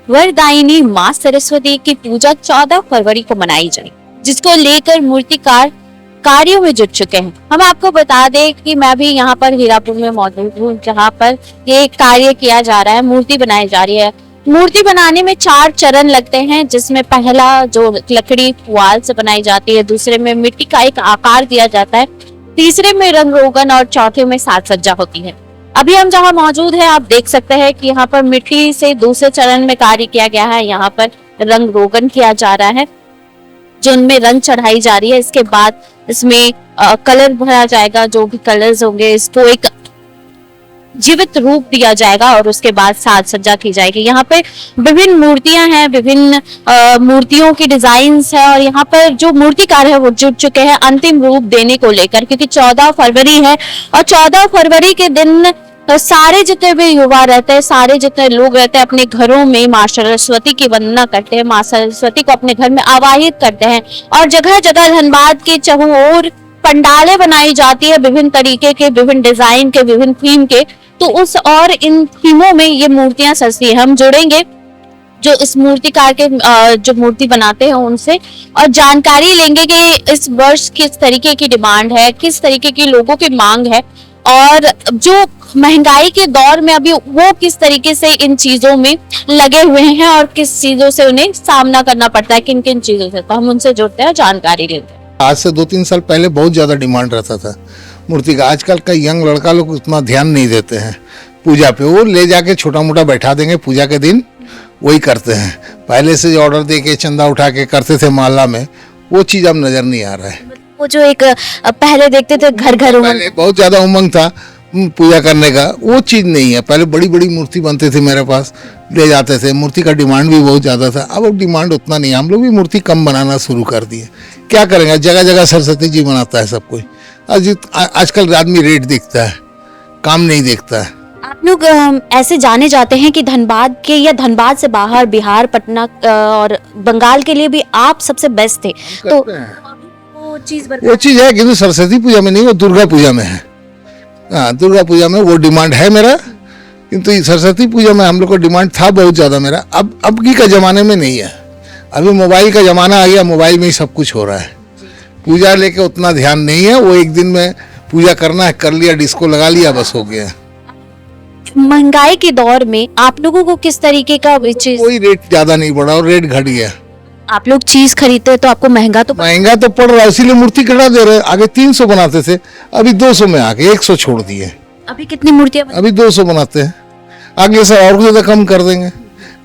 वरदायिनी माँ सरस्वती की पूजा 14 फरवरी को मनाई जाएगी, जिसको लेकर मूर्तिकार कार्यों में जुट चुके हैं। हम आपको बता दें कि मैं भी यहाँ पर हीरापुर में मौजूद हूँ, जहाँ पर ये कार्य किया जा रहा है, मूर्ति बनाई जा रही है। मूर्ति बनाने में 4 चरण लगते हैं, जिसमें पहला जो लकड़ी पुआल से बनाई जाती है, दूसरे में मिट्टी का एक आकार दिया जाता है, तीसरे में रंग रोगन और चौथे में साज सज्जा होती है। अभी हम जहाँ मौजूद हैं, आप देख सकते हैं कि यहाँ पर मिट्टी से दूसरे चरण में कार्य किया गया है। यहाँ पर रंग रोगन किया जा रहा है, जो उनमें रंग चढ़ाई जा रही है। इसके बाद इसमें कलर भरा जाएगा, जो भी कलर्स होंगे इसको एक जीवित रूप दिया जाएगा और उसके बाद साज सज्जा की जाएगी। यहाँ पे विभिन्न मूर्तियां हैं, विभिन्न मूर्तियों की डिजाइन्स है और यहाँ पर जो मूर्तिकार है वो जुट चुके हैं अंतिम रूप देने को लेकर, क्योंकि 14 फरवरी है और 14 फरवरी के दिन सारे जितने भी युवा रहते हैं, सारे जितने लोग रहते हैं, अपने घरों में माँ सरस्वती की वंदना करते हैं, माँ सरस्वती को अपने घर में आवाहित करते हैं और जगह जगह धनबाद के चहुं ओर पंडालें बनाई जाती है, विभिन्न तरीके के, विभिन्न डिजाइन के, विभिन्न थीम के। तो उस और इन थीमों में ये मूर्तियां सजती है। हम जुड़ेंगे जो इस मूर्तिकार के जो मूर्ति बनाते हैं उनसे और जानकारी लेंगे कि इस वर्ष किस तरीके की डिमांड है, किस तरीके की लोगों की मांग है और जो महंगाई के दौर में अभी वो किस तरीके से इन चीजों में लगे हुए हैं और किस चीजों से उन्हें सामना करना पड़ता है, किन किन चीजों से। तो हम उनसे जुड़ते हैं, जानकारी लेते हैं। आज से 2-3 साल पहले बहुत ज़्यादा डिमांड रहता था मूर्ति का। आजकल का यंग लड़का लोग उतना ध्यान नहीं देते हैं पूजा पे। वो ले जाके छोटा मोटा बैठा देंगे पूजा के दिन, वही करते हैं। पहले से ऑर्डर दे के चंदा उठा के करते थे मोहल्ला में, वो चीज़ अब नज़र नहीं आ रहा है। वो जो एक पहले देखते थे घर घर पहले बहुत ज़्यादा उमंग था पूजा करने का, वो चीज़ नहीं है। पहले बड़ी बड़ी मूर्ति बनते थे मेरे पास, ले जाते थे। मूर्ति का डिमांड भी बहुत ज़्यादा था, अब डिमांड उतना नहीं है। हम लोग भी मूर्ति कम बनाना शुरू कर दिए। क्या करेंगे, जगह जगह सरस्वती जी बनाता है सब कोई। आजकल आदमी रेट देखता है, काम नहीं देखता है। आप लोग ऐसे जाने जाते हैं कि धनबाद के या धनबाद से बाहर बिहार, पटना और बंगाल के लिए भी आप सबसे बेस्ट थे। तो वो चीज़ है, किंतु सरस्वती पूजा में नहीं, वो दुर्गा पूजा में है। हाँ, दुर्गा पूजा में वो डिमांड है मेरा, किंतु सरस्वती पूजा में हम लोग को डिमांड था बहुत ज़्यादा मेरा। अब की का ज़माने में नहीं है। अभी मोबाइल का ज़माना आ गया, मोबाइल में ही सब कुछ हो रहा है। पूजा लेके उतना ध्यान नहीं है। वो एक दिन में पूजा करना है, कर लिया, डिस्को लगा लिया, बस हो गया। महंगाई के दौर में आप लोगों को किस तरीके का चीज? कोई रेट ज़्यादा नहीं बढ़ा और रेट घट गया। आप लोग चीज खरीदते हैं तो आपको महंगा तो पड़ रहा है, इसीलिए मूर्ति कटा दे रहे हैं। आगे 300 बनाते थे, अभी 200 में आके 100 छोड़ दिए। अभी कितनी मूर्तियां? अभी 200 बनाते हैं, आगे से और ज्यादा कम कर देंगे।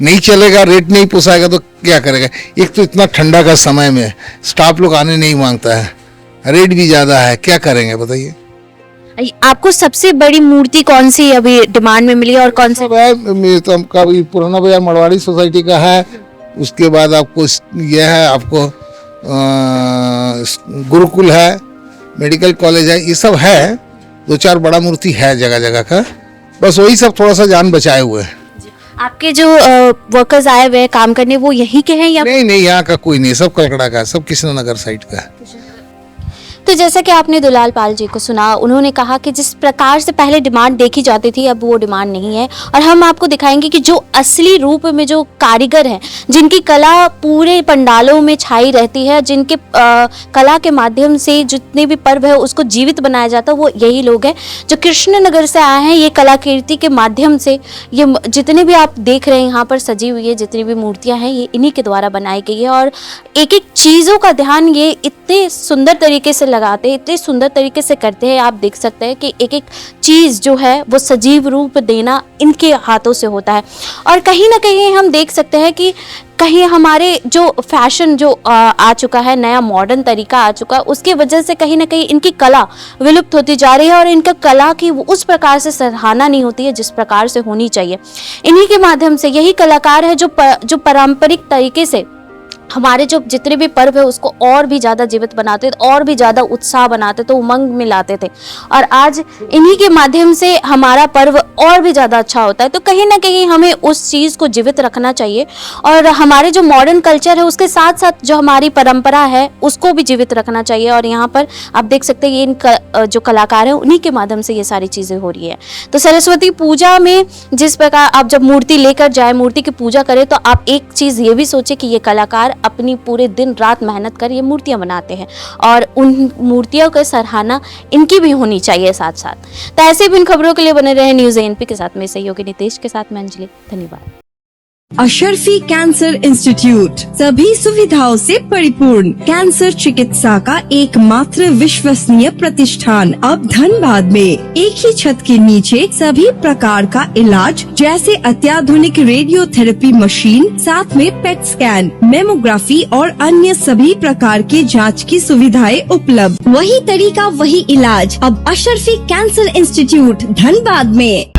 नहीं चलेगा, रेट नहीं पोसाएगा तो क्या करेगा। एक तो इतना ठंडा का समय में स्टाफ लोग आने नहीं मांगता है, रेट भी ज्यादा है, क्या करेंगे बताइए। आपको सबसे बड़ी मूर्ति कौन सी अभी डिमांड में मिली और कौन सी? तो हमका पुराना बाजार मरवाड़ी सोसाइटी का है। उसके बाद आपको यह है, आपको गुरुकुल है, मेडिकल कॉलेज है, ये सब है। 2-4 बड़ा मूर्ति है जगह जगह का, बस वही सब थोड़ा सा जान बचाए हुए हैं। आपके जो वर्कर्स आए हुए काम करने वो यहीं के हैं या? नहीं, यहाँ का कोई नहीं, सब कलकड़ा का, सब कृष्णनगर साइड का है। तो जैसा कि आपने दुलाल पाल जी को सुना, उन्होंने कहा कि जिस प्रकार से पहले डिमांड देखी जाती थी अब वो डिमांड नहीं है। और हम आपको दिखाएंगे कि जो असली रूप में जो कारीगर हैं, जिनकी कला पूरे पंडालों में छाई रहती है, जिनके कला के माध्यम से जितने भी पर्व है उसको जीवित बनाया जाता है, वो यही लोग हैं जो कृष्णनगर से आए हैं। ये कलाकृति के माध्यम से ये जितने भी आप देख रहे हैं यहाँ पर सजी हुई है, जितनी भी मूर्तियाँ हैं, ये इन्हीं के द्वारा बनाई गई है। और एक एक चीज़ों का ध्यान ये इतने सुंदर तरीके से लगाते हैं, इतने सुंदर तरीके से करते हैं। आप देख सकते हैं कि एक एक चीज़ जो है वो सजीव रूप देना इनके हाथों से होता है। और कहीं ना कहीं हम देख सकते हैं कि कहीं हमारे जो फैशन जो आ चुका है, नया मॉडर्न तरीका आ चुका है, उसकी वजह से कहीं ना कहीं इनकी कला विलुप्त होती जा रही है और इनका कला की उस प्रकार से सराहना नहीं होती है जिस प्रकार से होनी चाहिए। इन्हीं के माध्यम से यही कलाकार है जो पारंपरिक तरीके से हमारे जो जितने भी पर्व है उसको और भी ज़्यादा जीवित बनाते थे, और भी ज़्यादा उत्साह बनाते थे, उमंग में लाते थे। और आज इन्हीं के माध्यम से हमारा पर्व और भी ज़्यादा अच्छा होता है। तो कहीं ना कहीं हमें उस चीज़ को जीवित रखना चाहिए, और हमारे जो मॉडर्न कल्चर है उसके साथ साथ जो हमारी परंपरा है उसको भी जीवित रखना चाहिए। और यहाँ पर आप देख सकते हैं ये जो कलाकार हैं उन्हीं के माध्यम से ये सारी चीज़ें हो रही है। तो सरस्वती पूजा में जिस प्रकार आप जब मूर्ति लेकर जाए, मूर्ति की पूजा करें, तो आप एक चीज़ ये भी सोचें कि ये कलाकार अपनी पूरे दिन रात मेहनत कर ये मूर्तियां बनाते हैं, और उन मूर्तियों की सराहना इनकी भी होनी चाहिए साथ साथ। तो ऐसे भी इन खबरों के लिए बने रहे न्यूज़ एएनपी के साथ में सहयोगी नितेश के साथ में अंजलि। धन्यवाद। अशरफी कैंसर इंस्टीट्यूट सभी सुविधाओं से परिपूर्ण कैंसर चिकित्सा का एकमात्र विश्वसनीय प्रतिष्ठान अब धनबाद में एक ही छत के नीचे सभी प्रकार का इलाज जैसे अत्याधुनिक रेडियोथेरेपी मशीन, साथ में पेट स्कैन, मेमोग्राफी और अन्य सभी प्रकार के जांच की सुविधाएं उपलब्ध। वही तरीका वही इलाज अब अशरफी कैंसर इंस्टीट्यूट धनबाद में।